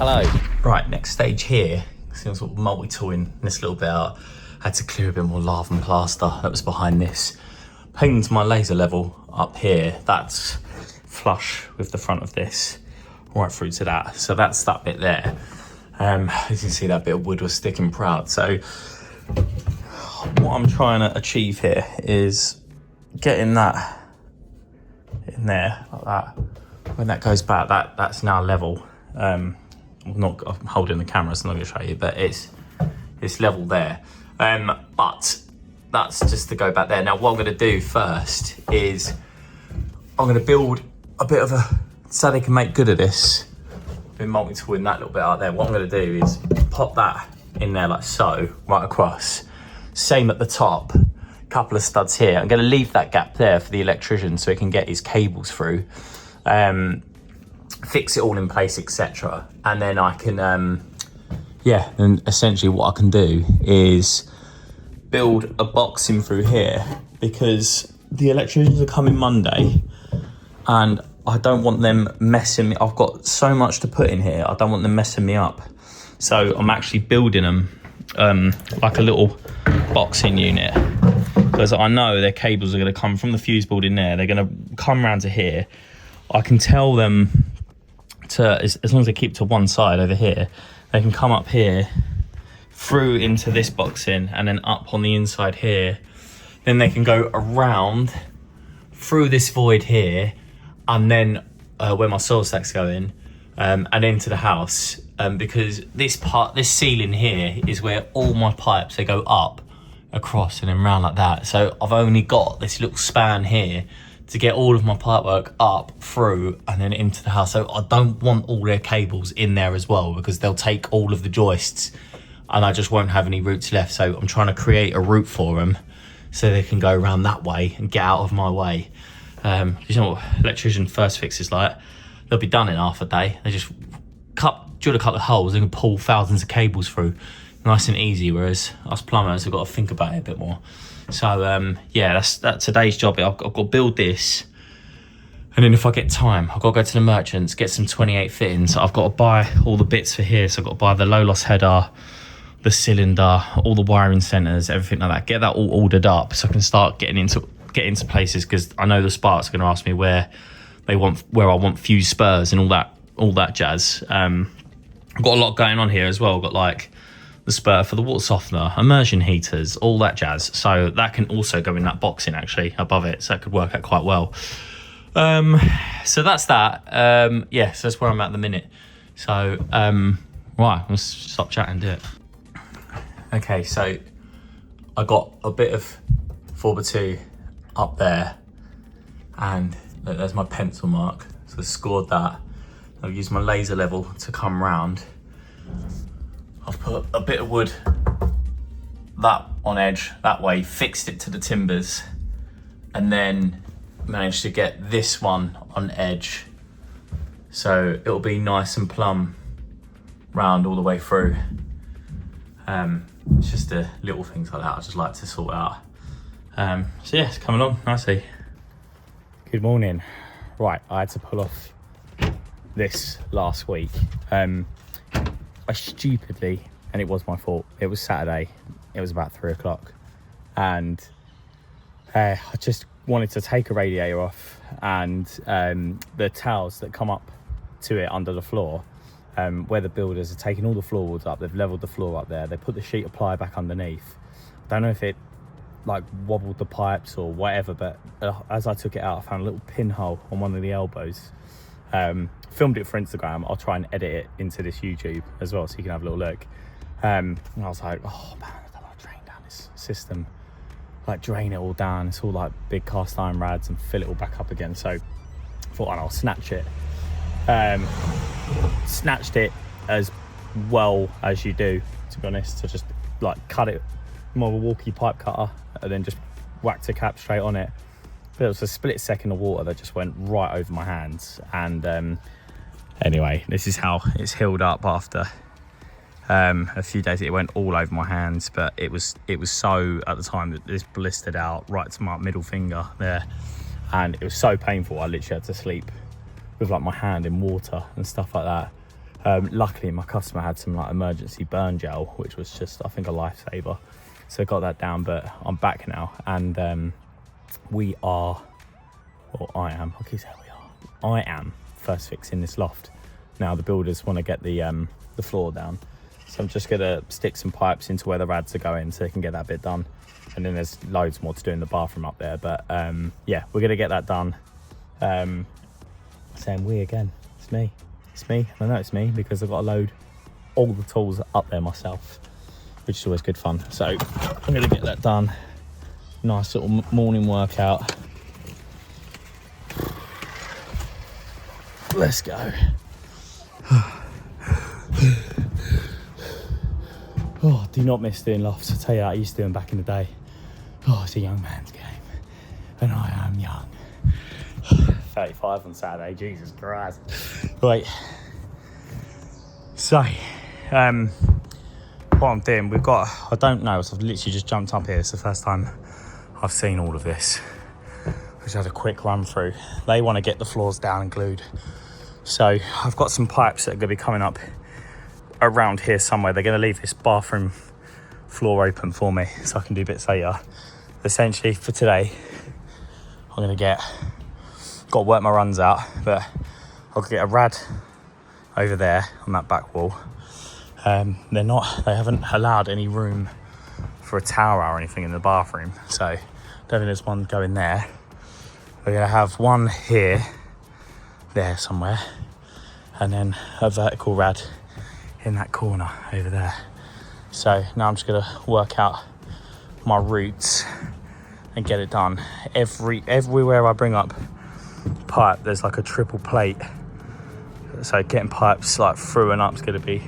Hello. Right, next stage here, so I'm sort of multi-tooling this little bit out. I had to clear a bit more lava and plaster that was behind this. Painting my laser level up here, that's flush with the front of this, right through to that. So that's that bit there. As you can see, that bit of wood was sticking proud. So what I'm trying to achieve here is getting that in there like that. When that goes back, that's now level. I'm holding the camera, so I'm not going to show you, but it's level there. But that's just to go back there. Now what I'm going to do first is I'm going to build a bit of a, so they can make good of this. Been multi-tooling that little bit out there. What I'm going to do is pop that in there like so, right across. Same at the top, couple of studs here. I'm going to leave that gap there for the electrician so he can get his cables through. Fix it all in place, etc. And then I can, and essentially what I can do is build a box in through here, because the electricians are coming Monday and I don't want them messing me. I've got so much to put in here. I don't want them messing me up. So I'm actually building them like a little boxing unit, because I know their cables are going to come from the fuse board in there. They're going to come round to here. I can tell them to, as long as they keep to one side over here, they can come up here through into this boxing and then up on the inside here. Then they can go around through this void here, and then where my soil stacks go in, and into the house, because this ceiling here is where all my pipes, they go up, across and then round like that. So I've only got this little span here to get all of my pipework up through and then into the house. So I don't want all their cables in there as well, because they'll take all of the joists and I just won't have any routes left. So I'm trying to create a route for them so they can go around that way and get out of my way. You know what electrician first fix is like? They'll be done in half a day. They just drill a couple of holes and pull thousands of cables through, nice and easy. Whereas us plumbers have got to think about it a bit more. So yeah, that's today's job. I've got to build this, and then if I get time, I've got to go to the merchants, get some 28 fittings. I've got to buy all the bits for here. So I've got to buy the low loss header, the cylinder, all the wiring centers, everything like that. Get that all ordered up so I can start getting into places, because I know the Sparks are going to ask me where I want fuse spurs and all that jazz. I've got a lot going on here as well. I've got like the spur for the water softener, immersion heaters, all that jazz. So that can also go in that boxing actually above it. So that could work out quite well. So that's that. Yeah, so that's where I'm at the minute. So right, let's stop chatting and do it. Okay, so I got a bit of 4x2 up there, and look, there's my pencil mark. So I scored that. I've used my laser level to come round. I've put a bit of wood that on edge that way, fixed it to the timbers, and then managed to get this one on edge. So it'll be nice and plumb round all the way through. It's just the little things like that I just like to sort out. So yeah, it's coming along nicely. Good morning. Right, I had to pull off this last week. I stupidly, and it was my fault, it was Saturday, it was about 3 o'clock, and I just wanted to take a radiator off, and the towels that come up to it under the floor, where the builders are taking all the floorboards up, they've leveled the floor up there, they put the sheet of ply back underneath. I don't know if it like wobbled the pipes or whatever, but as I took it out, I found a little pinhole on one of the elbows. Filmed it for Instagram. I'll try and edit it into this YouTube as well so you can have a little look. And I was like, oh man, I don't want to drain down this system, like drain it all down. It's all like big cast iron rads, and fill it all back up again. So I thought, I'll snatch it. Snatched it as well as you do, to be honest. So just like cut it, more of a walkie pipe cutter, and then just whacked a cap straight on it. But it was a split second of water that just went right over my hands. And anyway, this is how it's healed up after a few days. It went all over my hands, but it was so, at the time, that this blistered out right to my middle finger there, and it was so painful. I literally had to sleep with like my hand in water and stuff like that. Luckily my customer had some like emergency burn gel, which was just, I think, a lifesaver. So I got that down, but I'm back now, and we are, or I am, I keep saying we are, I am first fixing this loft. Now the builders want to get the floor down, so I'm just gonna stick some pipes into where the rads are going so they can get that bit done, and then there's loads more to do in the bathroom up there. But yeah, we're gonna get that done. Saying we again, it's me, I know it's me because I've got to load all the tools up there myself, which is always good fun. So I'm gonna get that done. Nice little morning workout. Let's go. Oh, do not miss doing lofts. I tell you, I used to do them back in the day. Oh, it's a young man's game, and I am young. 35 on Saturday, Jesus Christ. Right, so what I'm doing, we've got, I don't know, so I've literally just jumped up here. It's the first time I've seen all of this. Just had a quick run through. They want to get the floors down and glued, so I've got some pipes that are going to be coming up around here somewhere. They're going to leave this bathroom floor open for me so I can do bits later. Essentially for today, I'm going to got to work my runs out, but I'll get a rad over there on that back wall. They haven't allowed any room for a towel or anything in the bathroom, so I don't think there's one going there. We're going to have one here, there somewhere, and then a vertical rad in that corner over there. So now I'm just going to work out my routes and get it done. Everywhere I bring up pipe, there's like a triple plate, so getting pipes like through and up is going to be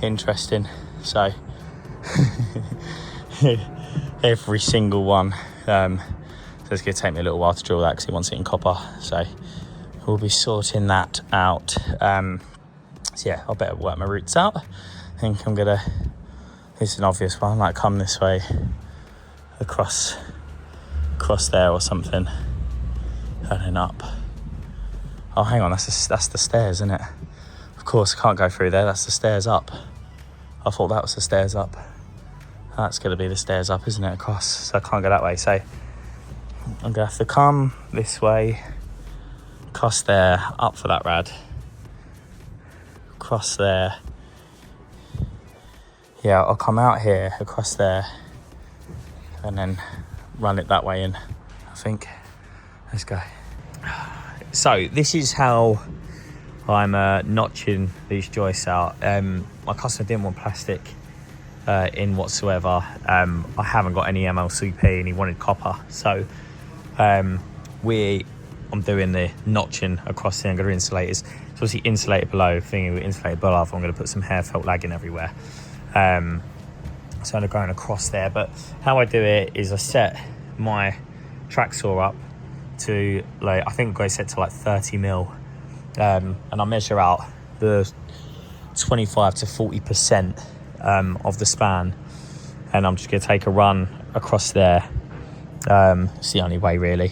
interesting. So every single one, so it's going to take me a little while to drill that because he wants it in copper, so we'll be sorting that out. So yeah, I better work my routes out. I think I'm gonna, it's an obvious one, like come this way across there or something, and then up. Oh, hang on, that's the stairs, isn't it? Of course, I can't go through there. That's the stairs up. I thought that was the stairs up. That's going to be the stairs up, isn't it, across? So I can't go that way. So I'm going to have to come this way, across there, up for that rad, across there. Yeah, I'll come out here, across there, and then run it that way in, I think. Let's go. So this is how I'm notching these joists out. My customer didn't want plastic in whatsoever. I haven't got any MLCP and he wanted copper. So I'm doing the notching across the under insulators. It's obviously insulated below, thinking with insulated above, I'm going to put some hair felt lagging everywhere. So I'm going across there. But how I do it is I set my track saw up to, like, I think we're going to set to like 30 mil. And I measure out the 25 to 40% of the span, and I'm just going to take a run across there. It's the only way really,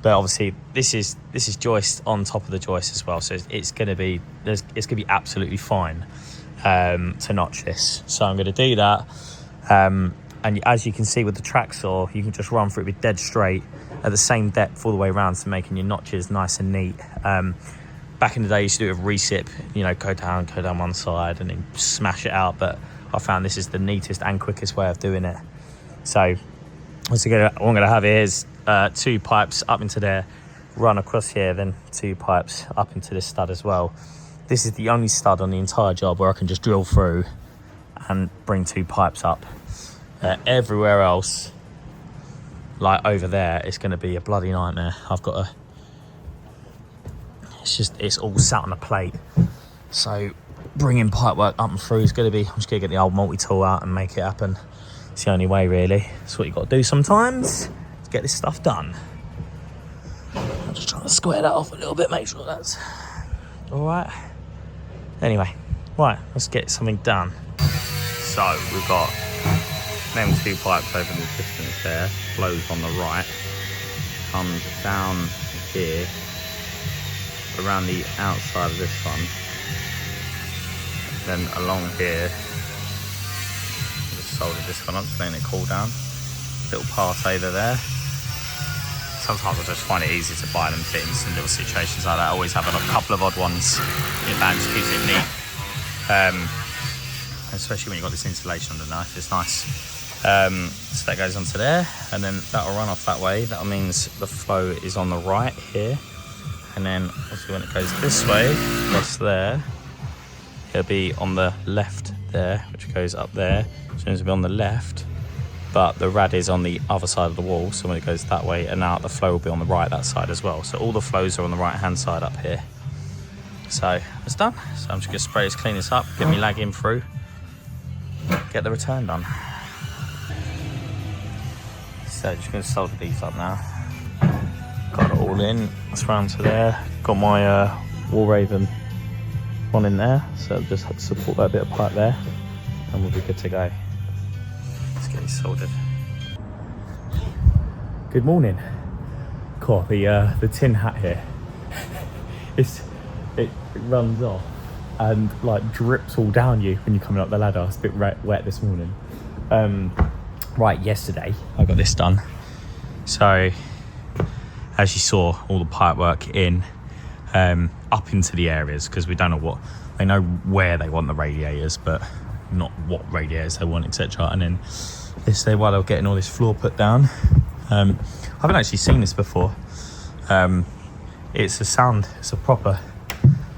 but obviously this is joist on top of the joist as well, so it's going to be absolutely fine to notch this. So I'm going to do that, and as you can see with the track saw, you can just run through it with dead straight at the same depth all the way around, so making your notches nice and neat. Back in the day, you used to do a recip, go down one side and then smash it out. But I found this is the neatest and quickest way of doing it. So what I'm going to have here is 2 pipes up into there, run across here, then 2 pipes up into this stud as well. This is the only stud on the entire job where I can just drill through and bring 2 pipes up. Everywhere else, like over there, it's going to be a bloody nightmare. It's all sat on a plate. So bringing pipework up and through is going to be, I'm just going to get the old multi-tool out and make it happen. It's the only way really. It's what you got to do sometimes to get this stuff done. I'm just trying to square that off a little bit, make sure that's all right. Anyway, right, let's get something done. So we've got them 2 pipes over in the distance there, flows on the right, comes down here, around the outside of this one, Then along here, just soldered this one up, just letting it cool down. Little partator there. Sometimes I just find it easy to buy them fit in some little situations like that. I always have a couple of odd ones in that, just keeps it neat. Especially when you've got this insulation underneath, it's nice. So that goes onto there, and then that'll run off that way. That means the flow is on the right here. And then obviously when it goes this way, across there, it'll be on the left there, which goes up there. So it'll be on the left, but the rad is on the other side of the wall. So when it goes that way and out, the flow will be on the right, that side as well. So all the flows are on the right hand side up here. So it's done. So I'm just gonna spray this, clean this up, get me lag in through, get the return done. So just gonna solder these up now. Got it all in, it's round to there. Got my Wall Raven one in there, so just have to support that bit of pipe there, and we'll be good to go. Let's get these soldered. Good morning. Cool, the tin hat here, it runs off and like drips all down you when you're coming up the ladder. It's a bit wet this morning. Right, yesterday I got this done. So as you saw, all the pipe work in up into the areas, because we don't know what they know where they want the radiators, but not what radiators they want, etc. And then this day, while they were getting all this floor put down, I haven't actually seen this before. It's a proper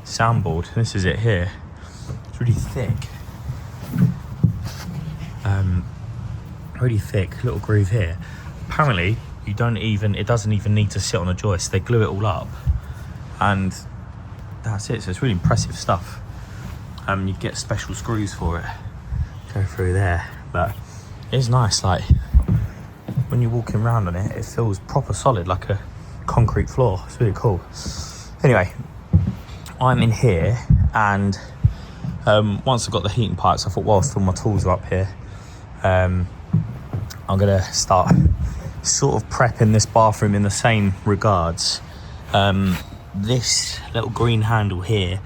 soundboard. This is it here. It's really thick. Really thick little groove here. Apparently it doesn't even need to sit on a joist. They glue it all up and that's it. So it's really impressive stuff. You get special screws for it, go through there, but it's nice. Like when you're walking around on it, it feels proper solid, like a concrete floor. It's really cool. Anyway, I'm in here, and once I got the heating pipes, I thought, whilst all my tools are up here, I'm gonna start sort of prepping this bathroom in the same regards. This little green handle here,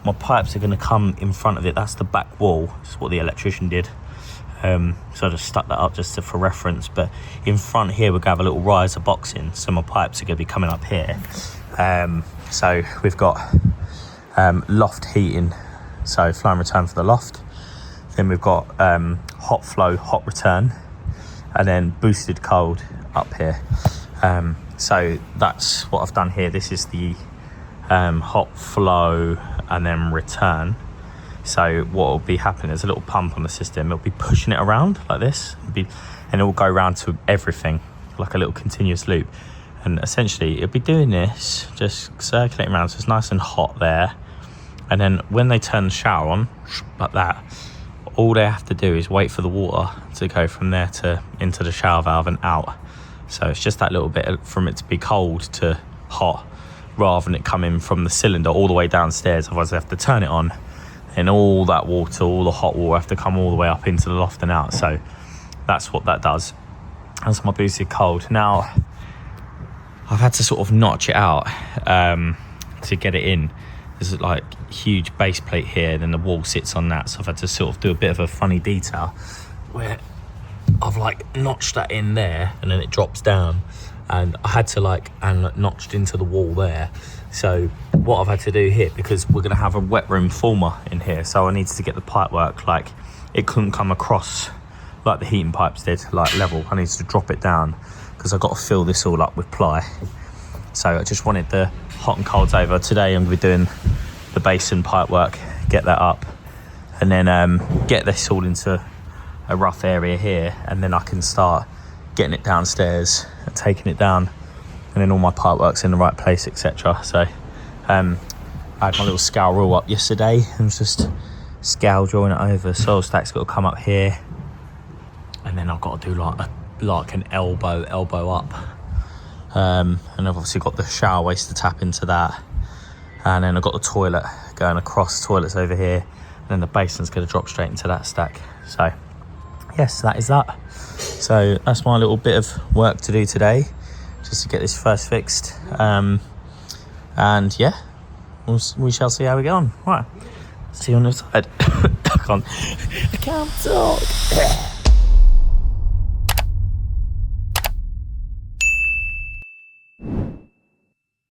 my pipes are gonna come in front of it. That's the back wall. That's what the electrician did. So I just stuck that up just for reference. But in front here, we're gonna have a little riser box in, so my pipes are gonna be coming up here. So we've got loft heating, so flow and return for the loft. Then we've got hot flow, hot return, and then boosted cold up here. So that's what I've done here. This is the hot flow and then return. So what will be happening is a little pump on the system. It'll be pushing it around like this, and it will go around to everything like a little continuous loop. And essentially it'll be doing this, just circulating around, so it's nice and hot there. And then when they turn the shower on, like that, all they have to do is wait for the water to go from there to into the shower valve and out. So it's just that little bit from it to be cold to hot, rather than it coming from the cylinder all the way downstairs. Otherwise they have to turn it on, and all that water, all the hot water, have to come all the way up into the loft and out. So that's what that does. That's my boosted cold. Now I've had to sort of notch it out to get it in. There's like huge base plate here, then the wall sits on that, so I've had to sort of do a bit of a funny detail where I've like notched that in there, and then it drops down, and I had to notched into the wall there. So what I've had to do here, because we're gonna have a wet room former in here, so I needed to get the pipe work, like it couldn't come across like the heating pipes did, like level. I needed to drop it down because I've got to fill this all up with ply. So I just wanted the hot and colds over. Today I'm going to be doing the basin pipe work, get that up, and then get this all into a rough area here, and then I can start getting it downstairs and taking it down, and then all my pipe work's in the right place, etc. So I had my little scale rule up yesterday and was just scale drawing it over. Soil stack's got to come up here, and then I've got to do like an elbow up. And I've obviously got the shower waste to tap into that, and then I've got the toilet going across. Toilet's over here, and then the basin's going to drop straight into that stack. So yes, that is that. So that's my little bit of work to do today, just to get this first fixed. And yeah, we shall see how we get on. Right, see you on the other side. can't talk.